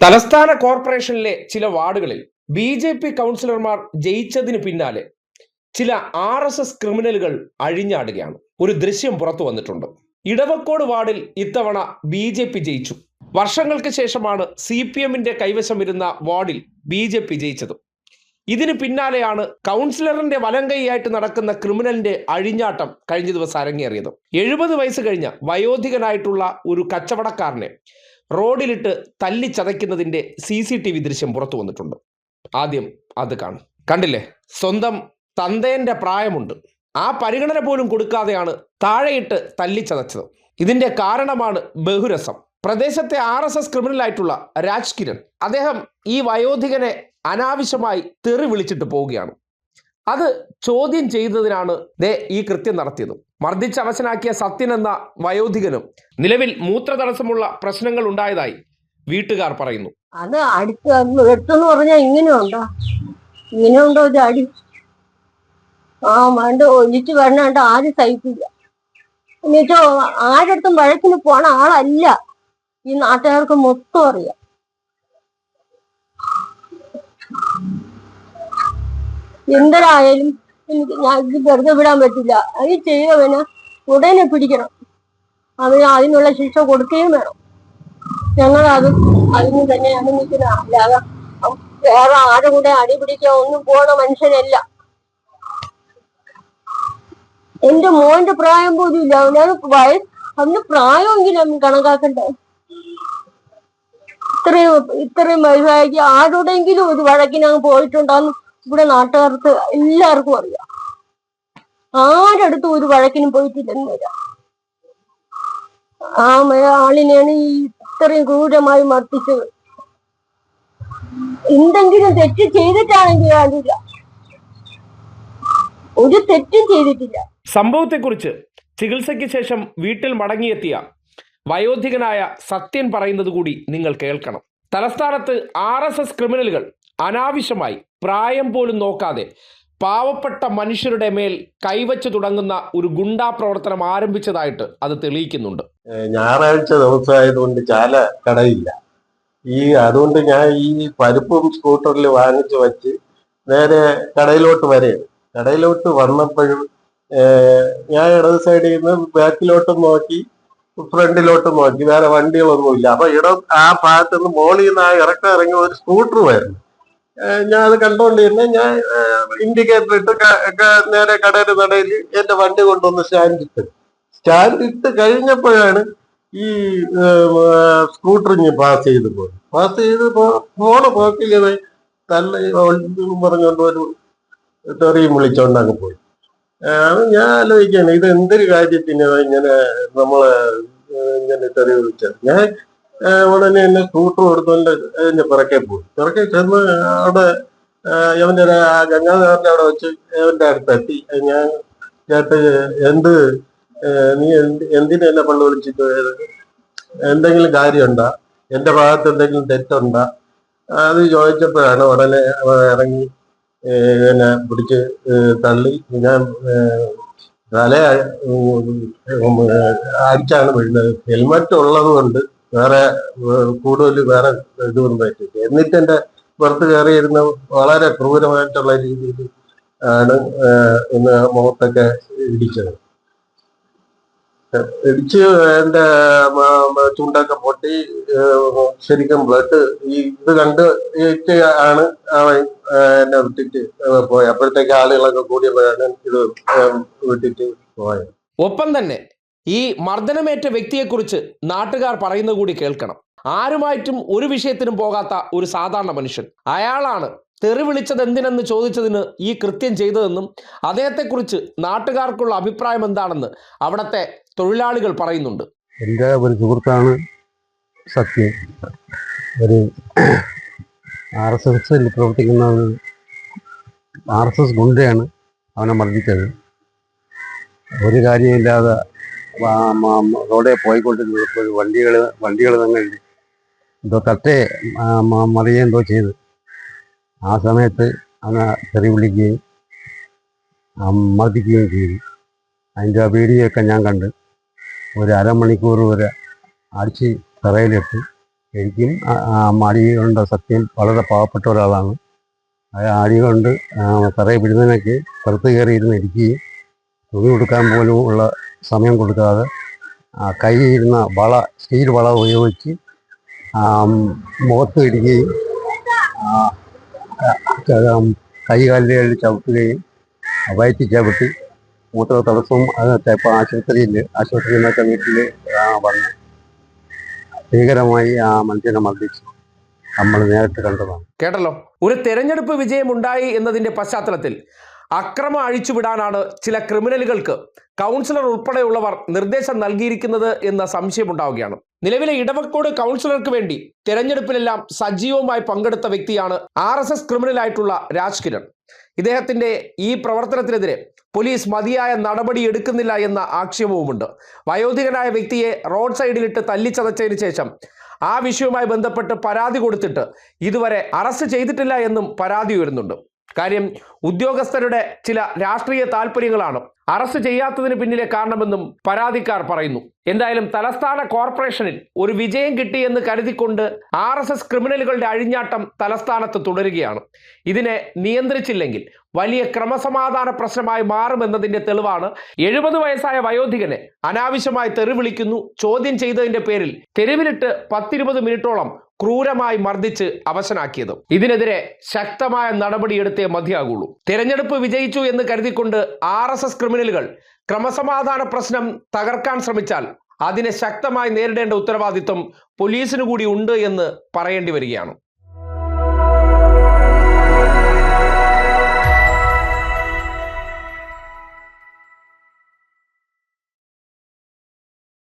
തലസ്ഥാന കോർപ്പറേഷനിലെ ചില വാർഡുകളിൽ ബി.ജെ.പി. കൗൺസിലർമാർ ജയിച്ചതിന് പിന്നാലെ ചില ആർ.എസ്.എസ്. ക്രിമിനലുകൾ അഴിഞ്ഞാടുകയാണ്. ഒരു ദൃശ്യം പുറത്തു വന്നിട്ടുണ്ട്. ഇടവക്കോട് വാർഡിൽ ഇത്തവണ ബി.ജെ.പി. ജയിച്ചു. വർഷങ്ങൾക്ക് ശേഷമാണ് CPM-ന്റെ കൈവശമിരുന്ന വാർഡിൽ ബി.ജെ.പി. ജയിച്ചത്. ഇതിന് പിന്നാലെയാണ് കൗൺസിലറിന്റെ വലങ്കൈയായിട്ട് നടക്കുന്ന ക്രിമിനലിന്റെ അഴിഞ്ഞാട്ടം കഴിഞ്ഞ ദിവസം അരങ്ങേറിയത്. 70 വയസ്സ് കഴിഞ്ഞ വയോധികനായിട്ടുള്ള ഒരു കച്ചവടക്കാരനെ റോഡിലിട്ട് തല്ലിച്ചതയ്ക്കുന്നതിന്റെ CCTV ദൃശ്യം പുറത്തു വന്നിട്ടുണ്ട്. ആദ്യം അത് കാണും. കണ്ടില്ലേ, സ്വന്തം തന്തേന്റെ പ്രായമുണ്ട്, ആ പരിഗണന പോലും കൊടുക്കാതെയാണ് താഴെയിട്ട് തല്ലിച്ചതച്ചത്. ഇതിന്റെ കാരണമാണ് ബഹുരസം. പ്രദേശത്തെ RSS ക്രിമിനലായിട്ടുള്ള രാജ് കിരൺ, അദ്ദേഹം ഈ വയോധികനെ അനാവശ്യമായി തെറി വിളിച്ചിട്ട് പോവുകയാണ്. അത് ചോദ്യം ചെയ്തതിനാണ് ഈ കൃത്യം നടത്തിയത്. മർദ്ദിച്ച് അവശനാക്കിയ സത്യൻ എന്ന വയോധികനും നിലവിൽ മൂത്രതടസ്സമുള്ള പ്രശ്നങ്ങൾ ഉണ്ടായതായി വീട്ടുകാർ പറയുന്നു. അത് അടുത്തെന്ന് പറഞ്ഞാൽ ഇങ്ങനെയുണ്ടോ ഇത് അടി? വേണ്ട ഒലിച്ച് വരണാണ്ട് ആരും സഹിക്കില്ല. എന്നുവെച്ചോ ആരടുത്തും വഴക്കിന് പോണ ആളല്ല, ഈ നാട്ടുകാർക്ക് മൊത്തം അറിയാം. എന്തരായാലും ഞാൻ വെറുതെ വിടാൻ പറ്റില്ല. അത് ചെയ്തവന് ഉടനെ പിടിക്കണം, അതിനുള്ള ശിക്ഷ കൊടുക്കുകയും വേണം. ഞങ്ങൾ അതിന് തന്നെയാണ് നിൽക്കുന്നത്. അല്ലാതെ വേറെ ആരുടെ കൂടെ അടി പിടിക്കാൻ ഒന്നും പോണ മനുഷ്യനല്ല. എന്റെ മോന്റെ പ്രായം പോലും ഇല്ല. അന്ന് പ്രായമെങ്കിലും കണക്കാക്കണ്ടേ? ഇത്രയും വയസ്സാക്കി ആരോടെങ്കിലും ഒരു വഴക്കിനങ്ങ് പോയിട്ടുണ്ടാന്ന് ഇവിടെ നാട്ടുകാർക്ക് എല്ലാവർക്കും അറിയാം. ആരടുത്തും ഒരു വഴക്കിനും പോയിട്ടില്ലെന്ന് വരാം. ആ ആളിനെയാണ് ഈ ഇത്രയും ക്രൂരമായി മർദ്ദിച്ചത്. എന്തെങ്കിലും തെറ്റ് ചെയ്തിട്ടാണെങ്കിൽ അതില്ല, ഒരു തെറ്റും ചെയ്തിട്ടില്ല. സംഭവത്തെക്കുറിച്ച് ചികിത്സയ്ക്ക് ശേഷം വീട്ടിൽ മടങ്ങിയെത്തിയ വയോധികനായ സത്യൻ പറയുന്നത് കൂടി നിങ്ങൾ കേൾക്കണം. തലസ്ഥാനത്ത് RSS ക്രിമിനലുകൾ അനാവശ്യമായി പ്രായം പോലും നോക്കാതെ പാവപ്പെട്ട മനുഷ്യരുടെ മേൽ കൈവച്ചു തുടങ്ങുന്ന ഒരു ഗുണ്ടാ പ്രവർത്തനം ആരംഭിച്ചതായിട്ട് അത് തെളിയിക്കുന്നുണ്ട്. ഞായറാഴ്ച ദിവസമായതുകൊണ്ട് ചാല കടയില്ല. അതുകൊണ്ട് ഞാൻ ഈ പരിപ്പും സ്കൂട്ടറിൽ വാങ്ങിച്ചു വെച്ച് നേരെ കടയിലോട്ട് വന്നപ്പോഴും ഞാൻ ഇടത് സൈഡിൽ നിന്ന് ബാക്കിലോട്ടും നോക്കി ഫ്രണ്ടിലോട്ടും നോക്കി, വേറെ വണ്ടികളൊന്നുമില്ല. അപ്പൊ ആ ഭാഗത്ത് നിന്ന് മോളിൽ നിന്ന് ഇറക്കം ഇറങ്ങി ഒരു സ്കൂട്ടർ വരുന്നു. ഞാൻ അത് കണ്ടോണ്ടിരുന്ന ഞാൻ ഇൻഡിക്കേറ്റർ ഇട്ട് നേരെ കടയുടെ നടയിൽ എന്റെ വണ്ടി കൊണ്ടുവന്ന് സ്റ്റാൻഡിട്ട് കഴിഞ്ഞപ്പോഴാണ് ഈ സ്കൂട്ടർ പാസ് ചെയ്ത് പോണ പോക്കിൽ പറഞ്ഞുകൊണ്ട് ഒരു തെറിയും വിളിച്ചോണ്ട് അങ്ങ് പോയി. ഞാൻ ആലോചിക്കാണ്, ഇത് എന്തൊരു കാര്യത്തിന് ഇങ്ങനെ തെറി വിളിച്ചത്. ഞാൻ ഉടനെ എന്നെ സ്കൂട്ടർ കൊടുത്തോണ്ട് എന്നെ പിറക്കെ ചെന്ന് അവിടെ അവന്റെ ഗംഗാധരന്റെ അവിടെ വെച്ച് അവന്റെ അടുത്തെത്തി. ഞാൻ നീ എന്തിനാ എന്നെ പണ്ട് വിളിച്ചിട്ട് പോയത്? എന്തെങ്കിലും കാര്യമുണ്ടാ? എന്റെ ഭാഗത്ത് എന്തെങ്കിലും തെറ്റുണ്ടാ? അത് ചോദിച്ചപ്പോഴാണ് ഉടനെ ഇറങ്ങി എന്നെ പിടിച്ച് തള്ളി. ഞാൻ തല അടിച്ചാണ് വീഴുന്നത്. ഹെൽമറ്റ് ഉള്ളത് കൊണ്ട് വേറെ ഇതൊന്നും പറ്റില്ല. എന്നിട്ട് എന്റെ പുറത്ത് കയറിയിരുന്ന വളരെ ക്രൂരമായിട്ടുള്ള രീതിയിൽ ആണ് ഇന്ന് മുഖത്തൊക്കെ ഇടിച്ചത്. ഇടിച്ച് എന്റെ ചുണ്ടൊക്കെ പൊട്ടി, ശരിക്കും ബ്ലഡ് ഇത് കണ്ട് ആണ് അവൻ എന്നെ വിട്ടിട്ട് പോയത്. അപ്പോഴത്തേക്ക് ആളുകളൊക്കെ കൂടിയപ്പോഴാണ് ഇത് വിട്ടിട്ട് പോയത്. ഒപ്പം തന്നെ ഈ മർദ്ദനമേറ്റ വ്യക്തിയെക്കുറിച്ച് നാട്ടുകാർ പറയുന്നത് കൂടി കേൾക്കണം. ആരുമായിട്ടും ഒരു വിഷയത്തിനും പോകാത്ത ഒരു സാധാരണ മനുഷ്യൻ. അയാളാണ് തെറി വിളിച്ചത് എന്തിനെന്ന് ചോദിച്ചതിന് ഈ കൃത്യം ചെയ്തതെന്നും അദ്ദേഹത്തെക്കുറിച്ച് നാട്ടുകാർക്കുള്ള അഭിപ്രായം എന്താണെന്ന് അവിടുത്തെ തൊഴിലാളികൾ പറയുന്നുണ്ട്. എൻ്റെ ഒരു സുഹൃത്താണ് സത്യൻ. ഒരു RSS പ്രവർത്തിക്കുന്ന RSS ഗുണ്ടയാണ് അവനെ മർദ്ദിച്ചത്. ഒരു കാര്യമില്ലാതെ റോഡിൽ പോയിക്കൊണ്ടിരുന്നപ്പോൾ വണ്ടികൾ തന്നെ എന്തോ മറിയെന്തോ ചെയ്ത് ആ സമയത്ത് അവനെ തെറി വിളിക്കുകയും മർദ്ദിക്കുകയും ചെയ്തു. അതിൻ്റെ ആ വീഡിയോ ഒക്കെ ഞാൻ കണ്ട് ഒരു അരമണിക്കൂർ വരെ അടിച്ച് തറയിലിട്ട് എനിക്കും അടിയുണ്ട്. സത്യം വളരെ പാവപ്പെട്ട ഒരാളാണ്. അടികൊണ്ട് തറയിൽ പിടുന്നതിനൊക്കെ പുറത്ത് കയറിയിരുന്ന് ഇരിക്കുകയും തുണി കൊടുക്കാൻ പോലും ഉള്ള സമയം കൊടുക്കാതെ കയ്യിരുന്ന വള, സ്റ്റീൽ വള ഉപയോഗിച്ച് മുഖത്ത് ഇടിക്കുകയും കൈകാലുകളിൽ ചവിട്ടുകയും വയറ്റി ചവിട്ടി മൂത്ര തടസ്സവും അതൊക്കെ ഇപ്പോൾ ആശുപത്രിയിൽ നിന്നൊക്കെ വീട്ടിൽ വന്ന് ഭീകരമായി ആ മനുഷ്യനെ മർദ്ദിച്ചു. നമ്മൾ നേരിട്ട് കണ്ടതാണ്. കേട്ടല്ലോ, ഒരു തെരഞ്ഞെടുപ്പ് വിജയം ഉണ്ടായി എന്നതിന്റെ പശ്ചാത്തലത്തിൽ അക്രമം അഴിച്ചുവിടാനാണ് ചില ക്രിമിനലുകൾക്ക് കൗൺസിലർ ഉൾപ്പെടെയുള്ളവർ നിർദ്ദേശം നൽകിയിരിക്കുന്നത് എന്ന സംശയമുണ്ടാവുകയാണ്. നിലവിലെ ഇടവക്കോട് കൗൺസിലർക്ക് വേണ്ടി തെരഞ്ഞെടുപ്പിലെല്ലാം സജീവമായി പങ്കെടുത്ത വ്യക്തിയാണ് RSS ക്രിമിനലായിട്ടുള്ള രാജ് കിരൺ. ഇദ്ദേഹത്തിന്റെ ഈ പ്രവർത്തനത്തിനെതിരെ പോലീസ് മതിയായ നടപടി എടുക്കുന്നില്ല എന്ന ആക്ഷേപവുമുണ്ട്. വയോധികനായ വ്യക്തിയെ റോഡ് സൈഡിലിട്ട് തല്ലിച്ചതച്ചതിന് ശേഷം ആ വിഷയവുമായി ബന്ധപ്പെട്ട് പരാതി കൊടുത്തിട്ട് ഇതുവരെ അറസ്റ്റ് ചെയ്തിട്ടില്ല എന്നും പരാതി ഉയരുന്നുണ്ട്. കാര്യം, ഉദ്യോഗസ്ഥരുടെ ചില രാഷ്ട്രീയ താല്പര്യങ്ങളാണ് അറസ്റ്റ് ചെയ്യാത്തതിന് പിന്നിലെ കാരണമെന്നും പരാതിക്കാർ പറയുന്നു. എന്തായാലും തലസ്ഥാന കോർപ്പറേഷനിൽ ഒരു വിജയം കിട്ടിയെന്ന് കരുതിക്കൊണ്ട് RSS ക്രിമിനലുകളുടെ അഴിഞ്ഞാട്ടം തലസ്ഥാനത്ത് തുടരുകയാണ്. ഇതിനെ നിയന്ത്രിച്ചില്ലെങ്കിൽ വലിയ ക്രമസമാധാന പ്രശ്നമായി മാറുമെന്നതിന്റെ തെളിവാണ് 70 വയസ്സായ വയോധികനെ അനാവശ്യമായി തെറി വിളിക്കുന്നു, ചോദ്യം ചെയ്തതിന്റെ പേരിൽ തെരുവിലിട്ട് 10-20 മിനിറ്റോളം ക്രൂരമായി മർദ്ദിച്ച് അവശനാക്കിയത്. ഇതിനെതിരെ ശക്തമായ നടപടിയെടുത്തേ മതിയാകുള്ളൂ. തെരഞ്ഞെടുപ്പ് വിജയിച്ചു എന്ന് കരുതിക്കൊണ്ട് RSS ക്രിമിനലുകൾ ക്രമസമാധാന പ്രശ്നം തകർക്കാൻ ശ്രമിച്ചാൽ അതിനെ ശക്തമായി നേരിടേണ്ട ഉത്തരവാദിത്വം പോലീസിനു കൂടി ഉണ്ട് എന്ന് പറയേണ്ടി വരികയാണ്.